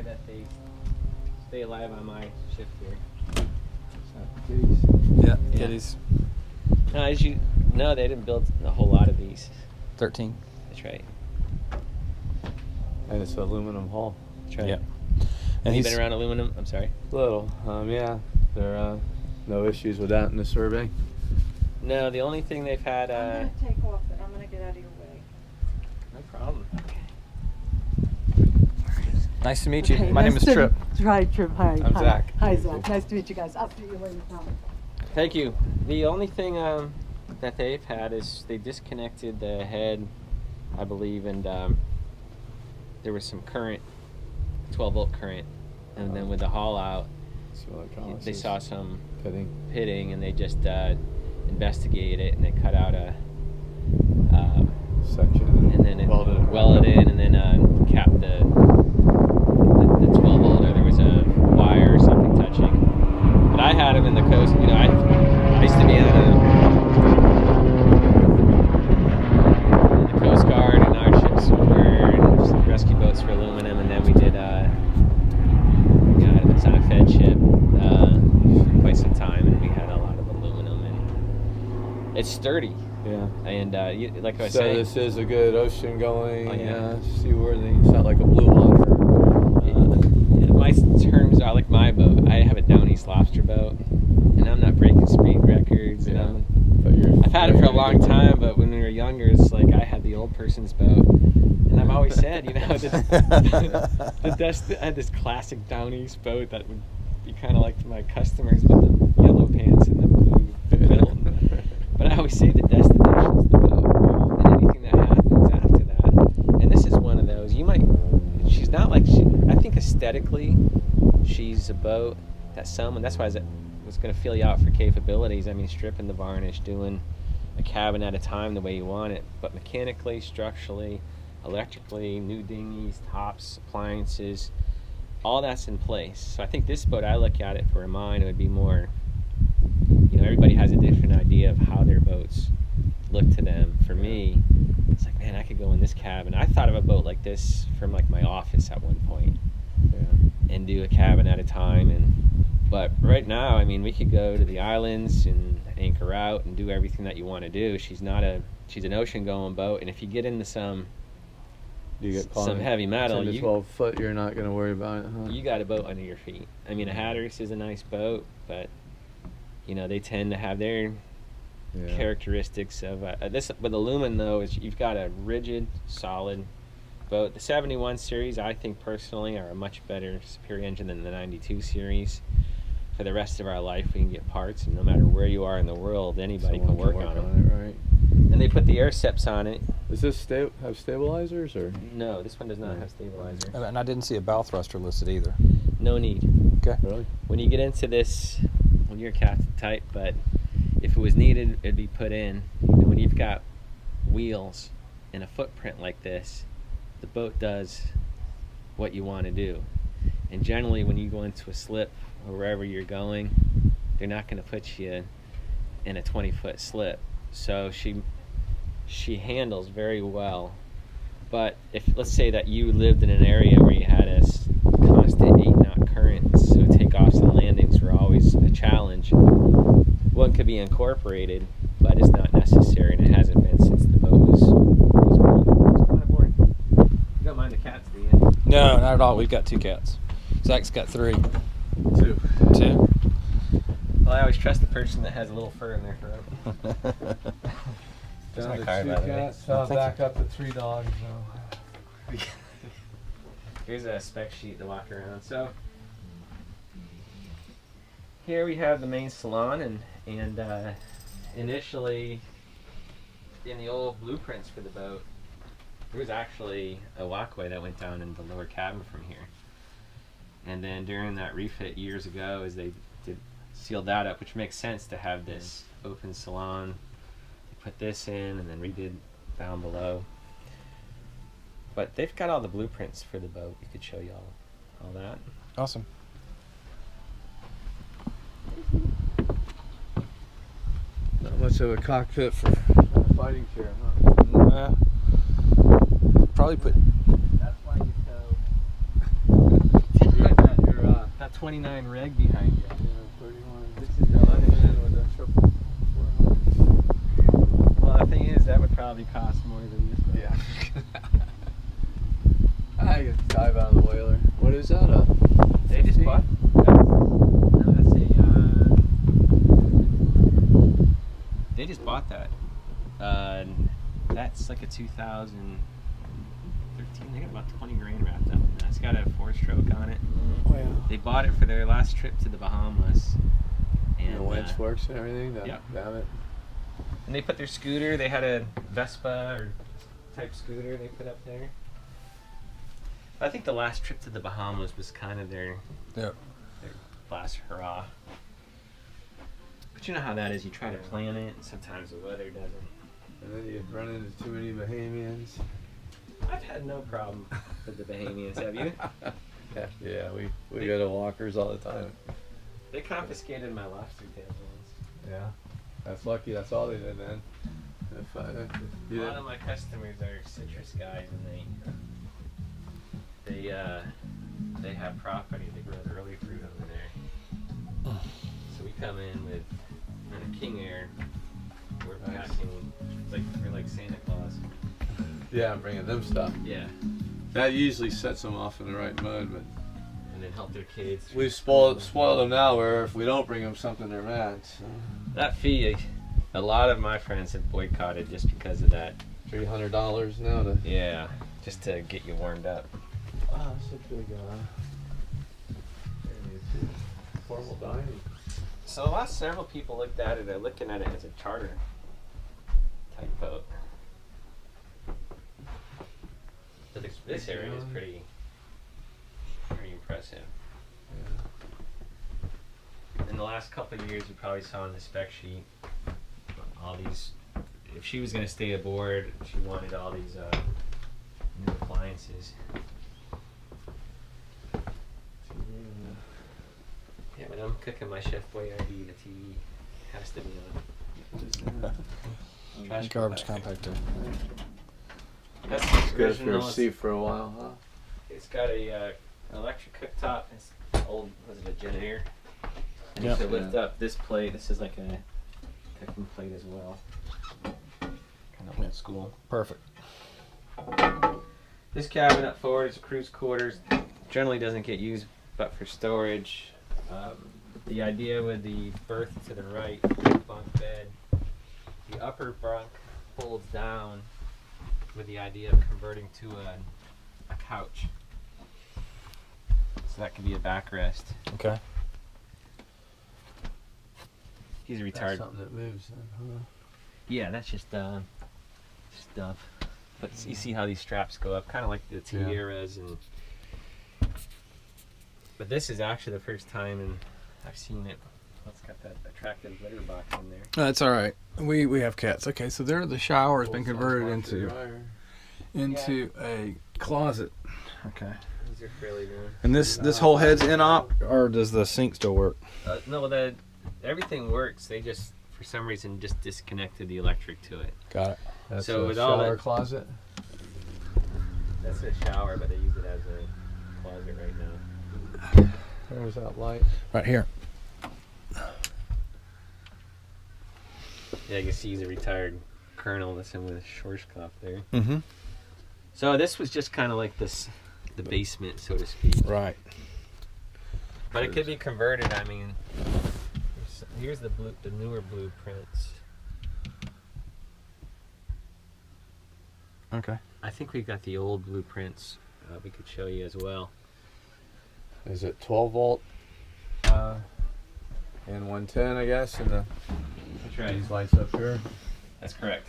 care that they stay alive on my shift here. Kitties. Yeah, kitties. No, as you know, they didn't build a whole lot of these. 13. That's right. And it's aluminum hull. That's right. Yeah. And And you've he's been around aluminum? I'm sorry. Little. Yeah. There are no issues with that in the survey. No, the only thing they've had. I'm going to take off, but I'm going to get out of your way. No problem. nice to meet you. Okay, My name nice is to- Trip. Hi, Trip. Hi. I'm Hi. Zach. Hi, Nice to Zach. meet you. Nice to meet you guys. I'll see you later. Thank you. The only thing that they've had is they disconnected the head, I believe, and there was some current, 12-volt current, and then with the haul out, they saw some pitting, and they just investigated it, and they cut out a section and then it welded in, and then capped the 12-volt, or there was a wire or something touching. But I had them in the coast. You know, I used to be in the Coast Guard, and our ships were rescue boats for aluminum, and then we did. I was on a Fed ship for quite some time, and we had a lot of aluminum, and it's sturdy. Yeah. And like I was So saying, this is a good ocean going, Oh, yeah. seaworthy. It's not like a blue launcher. my terms are like my boat. I have a Down East Lobster boat, and I'm not breaking speed records. Yeah. And I've had it for a long time, but when we were younger, it's like I had the old person's boat. And I've always said, you know, I had this classic Down East boat that would be kind of like my customers with the yellow pants and the blue fiddle. But I always say the destination's the boat, and anything that happens after that. And this is one of those. She's not like I think aesthetically, she's a boat that someone. That's why I was going to feel you out for capabilities. I mean, stripping the varnish, doing a cabin at a time the way you want it, but mechanically, structurally, electrically, new dinghies, tops, appliances, all that's in place. So I think this boat, I look at it for mine, it would be more, you know, everybody has a different idea of how their boats look to them. For me, it's like, man, I could go in this cabin. I thought of a boat like this from like my office at one point, and do a cabin at a time. But right now, I mean, we could go to the islands and anchor out and do everything that you want to do. She's an ocean going boat, and if you get into some heavy metal, 10 to 12 foot, you're not going to worry about it, huh? You got a boat under your feet. I mean, a Hatteras is a nice boat, but you know, they tend to have their characteristics of this. With aluminum, though, is you've got a rigid, solid boat. The 71 series, I think personally, are a much better, superior engine than the 92 series. For the rest of our life, we can get parts, and no matter where you are in the world, anybody can work on them. Right. And they put the air steps on it. Does this have stabilizers, or? No, this one does not have stabilizer. And I didn't see a bow thruster listed either. No need. Okay. Really? When you get into this, well, you're captain type, but if it was needed, it'd be put in. And when you've got wheels and a footprint like this, the boat does what you want to do. And generally, when you go into a slip or wherever you're going, they're not going to put you in a 20-foot slip. So she handles very well. But if, let's say that you lived in an area where you had a constant 8-knot current, so takeoffs and landings were always a challenge, one could be incorporated, but it's not necessary, and it hasn't been since the boat was built. So come on aboard. You don't mind the cats, do you? No, not at all. We've got 2 cats. Zach's got 3. 2. 2? Well, I always trust the person that has a little fur in their throat. That's Down my to card, 2 by the way. cats, back up to 3 dogs now. Here's a spec sheet to walk around. So here we have the main salon, and initially in the old blueprints for the boat, there was actually a walkway that went down in the lower cabin from here. And then during that refit years ago, as they sealed that up, which makes sense to have this open salon, they put this in and then redid down below. But they've got all the blueprints for the boat. We could show you all that. Awesome. Not much of a cockpit for a fighting chair, huh? Probably put. That's why you tow 29 reg behind you. Yeah, 31. This is the Running other. in with the triple 400. Well, the thing is, that would probably cost more than this. Yeah. I can dive out of the whaler. What is that? They just 50? bought. That's a. They just bought that. That's like a 2013. They got about 20 grand wrapped up in that. It's got a 4-stroke on it. Oh, yeah. They bought it for their last trip to the Bahamas. And the winch works and everything. yeah. Damn it. And they put their scooter. They had a Vespa or type scooter they put up there. I think the last trip to the Bahamas was kind of their last hurrah. But you know how that is. You try to plan it, and sometimes the weather doesn't. And then you run into too many Bahamians. I've had no problem with the Bahamians, have you? Yeah, we go to Walkers all the time. They confiscated my lobster tails once. Yeah, that's lucky. That's all they did then. If A lot of my customers are citrus guys, and they have property. They grow the early fruit over there. So we come in with a King Air. We're Nice. packing we're like Santa Claus. yeah, I'm bringing them stuff. Yeah, That usually sets them off in the right mode, but and then help their kids. we've spoiled them now. Where if we don't bring them something, they're mad. So. That fee, a lot of my friends have boycotted just because of that. $300 now to. Yeah, just to get you warmed up. Oh, that's a big formal dining. So the last several people looked at it are looking at it as a charter type boat. But this area is pretty impressive. In the last couple of years, you probably saw on the spec sheet all these. If she was going to stay aboard, she wanted all these new appliances. Yeah, when I'm cooking my Chef Boyardee, the TV has to be on. Trash Garbage compactor. compactor. That's It's good for original. your seat for a while, huh? It's got a electric cooktop. It's old. Was it a Gen Air? And Yep. you can lift up this plate. This is like a cooking plate as well. Kind of old school. Perfect. This cabin up forward is a crew's quarters. Generally doesn't get used, but for storage. The idea with the berth to the right, bunk bed, the upper bunk folds down with the idea of converting to a couch. So that could be a backrest. Okay. He's a That's retarded. something that moves then, huh? Yeah, that's just stuff. But you see how these straps go up, kind of like the Tiaras and. But this is actually the first time, and I've seen it. It's got that attractive litter box in there. That's all right. We have cats. Okay, so there the shower has been Full-size converted washer into dryer. a closet. Okay. These are fairly new. And this whole head's in op, or does the sink still work? No, everything works. They just, for some reason, just disconnected the electric to it. Got it. That's So a with all shower that- closet. That's a shower, but they use it as a closet right now. There's that light. Right here. Yeah, you can see he's a retired colonel. That's him with a Schwarzkopf there. Mm-hmm. So this was just kind of like the basement, so to speak. Right. But it could be converted. I mean, here's the newer blueprints. Okay. I think we've got the old blueprints. We could show you as well. Is it 12 volt? And 110, I guess, and That's these lights up here. That's correct.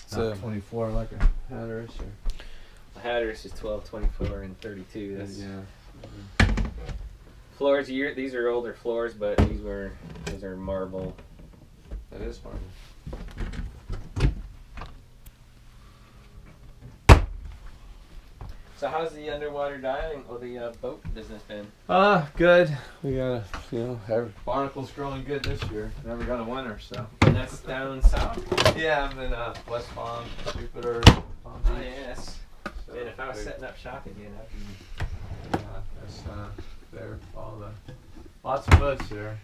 So- Not 24 like a Hatteras or. The Hatteras is 12, 24, and 32. That's Yeah. floors. These are older floors, but these are marble. That is marble. So how's the underwater diving or the boat business been? Good. We got barnacles growing good this year. Never got a winter, so. And that's down south. Yeah, I'm in West Palm, Jupiter, Palm Oh Beach. yes. So Man, if I was we- setting up shop again, I'd be. that's, there. All the lots of boats there.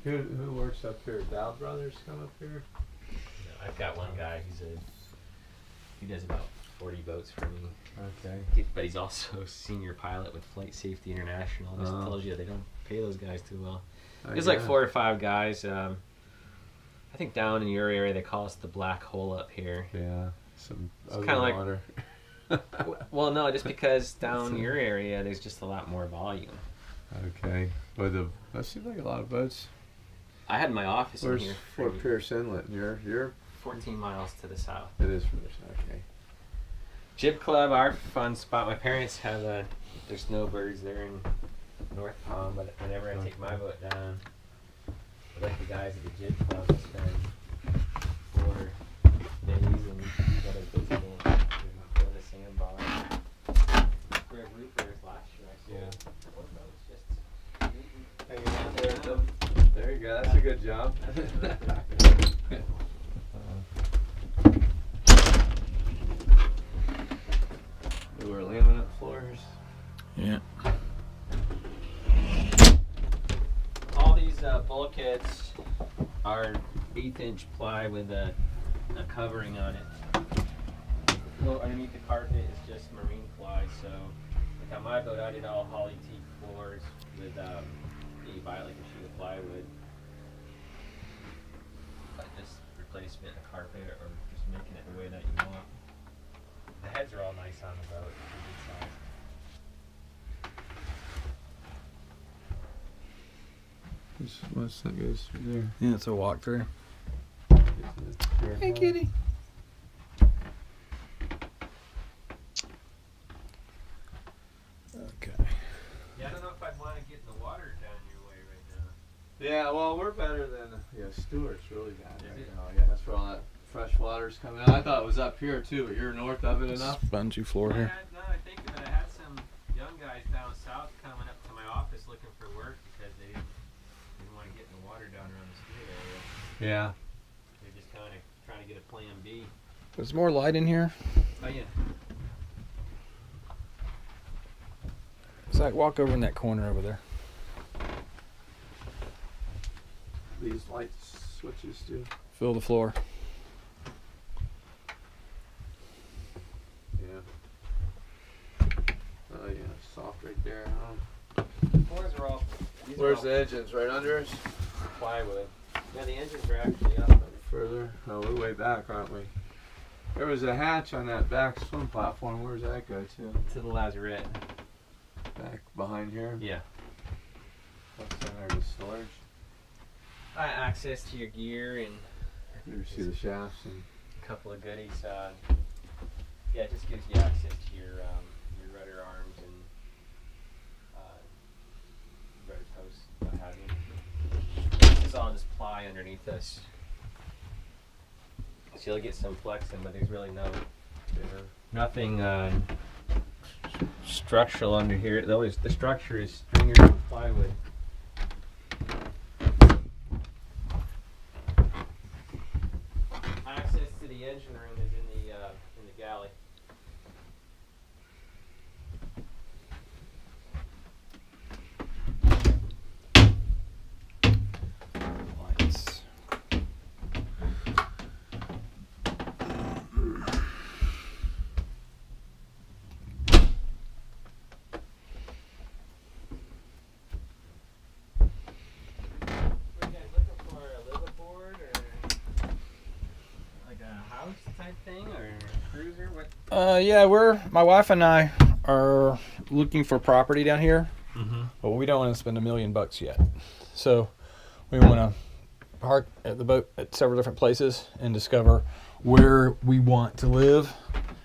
Who works up here? Dow Brothers come up here. I've got one guy. He does about 40 boats for me. Okay. But he's also senior pilot with Flight Safety International. Just Oh. tells you they don't pay those guys too well. Oh, There's like yeah. 4 or 5 guys. I think down in your area they call us the black hole up here. Yeah. Some It's ugly kinda like- water. Well, no, just because down your area there's just a lot more volume. Okay. But that seems like a lot of boats. I had my office in Where's here Fort for Pierce Inlet? You're 14 miles to the south. it is further. Okay. Jib Club, our fun spot. My parents have their snowbirds there in North Palm, but whenever I take my boat down, I like the guys at the Jib Club to spend 4 days and get a visible go to the sandbar. Where Rupert last year I sold 4 boats just Hanging out there. There you go. That's a good job. New laminate floors. Yeah. all these bulkheads are 1/8" ply with a covering on it. Well, underneath the carpet is just marine ply. So, like on my boat, I did all holly teak floors with you buy like a sheet of plywood, like this replacement of carpet, or just making it the way that you want. The heads are all nice on the boat. They're good size. What's that goes through there? Yeah, it's a walkthrough. Hey, kitty. Okay. Yeah, I don't know if I'd want to get in the water down your way right now. Yeah, well, we're better than Stewart's really bad Is right it? now. Yeah, that's where all that fresh water's coming out. I thought it was up here too, but you're north of it enough. Spongy floor here. Now that I think of it, I had some young guys down south coming up to my office looking for work because they didn't want to get in the water down around the Stewart area. Yeah. They're just kind of trying to get a plan B. There's more light in here. Oh yeah. Zach, walk over in that corner over there. These light switches do. Fill the floor. Yeah. Oh yeah, soft right there. Huh? Floors are all. These are Where's all the engines? Right under us? plywood? Yeah, the engines are actually up. Further? Oh, we're way back, aren't we? There was a hatch on that back swim platform. Where's that go to? To the lazarette. Back behind here? Yeah. What's in there? The storage? Access to your gear and You see the shafts and. a couple of goodies. Yeah, it just gives you access to your rudder arms and rudder posts, what have you. This is all just ply underneath us. So you'll get some flexing, but there's really nothing structural under here. The structure is stringers and plywood. Access to the engine room is in the galley. Lights. What are you guys looking for? A liveaboard or like a house type thing or a cruiser? What? Yeah, my wife and I are looking for property down here, Mm-hmm. but we don't want to spend $1 million yet. So we want to park at the boat at several different places and discover where we want to live,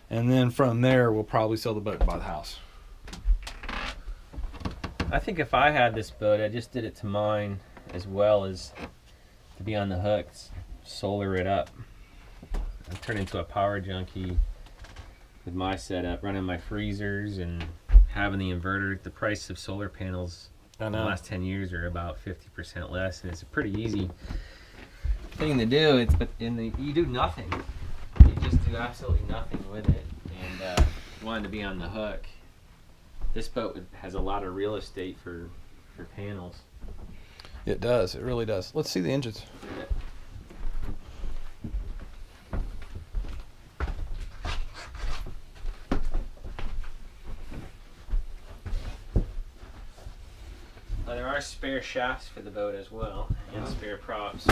and then from there we'll probably sell the boat and buy the house. I think if I had this boat, I just did it to mine as well as to be on the hooks, solar it up. I've turned into a power junkie with my setup, running my freezers and having the inverter. The price of solar panels I in the know. last 10 years are about 50% less, and it's a pretty easy thing to do. You do nothing. You just do absolutely nothing with it, and wanted to be on the hook. This boat has a lot of real estate for for panels. It does. It really does. Let's see the engines. There are spare shafts for the boat as well, and spare props.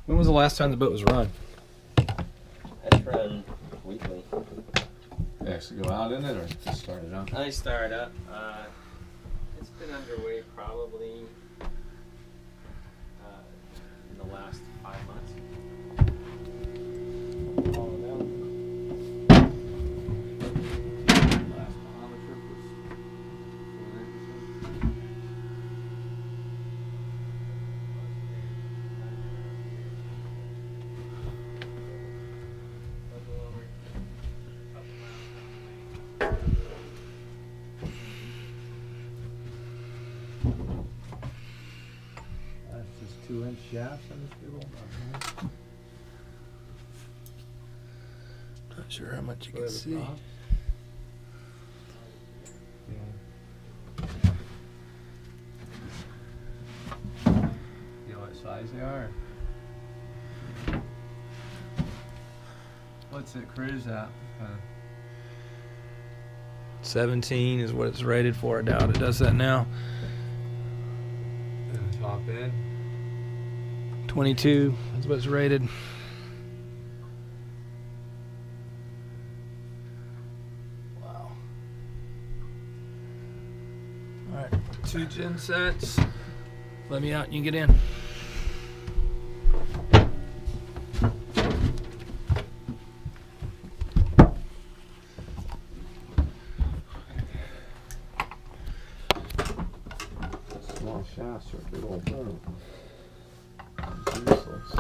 When was the last time the boat was run? That's run weekly. You actually go out in it or just start it up? I start up. It's been underway probably in the last 5 months. Last Bahama trip was 4 nights. That's just 2-inch shafts on this big old boat. Not sure how much you Where can the see. top? You know what size they are? What's it cruise at? 17 is what it's rated for. I doubt it does that now. In the top end? 22 is what it's rated. Wow. All right, 2 gen sets. Let me out and you get in. Small shafts are a big old boat. Useless.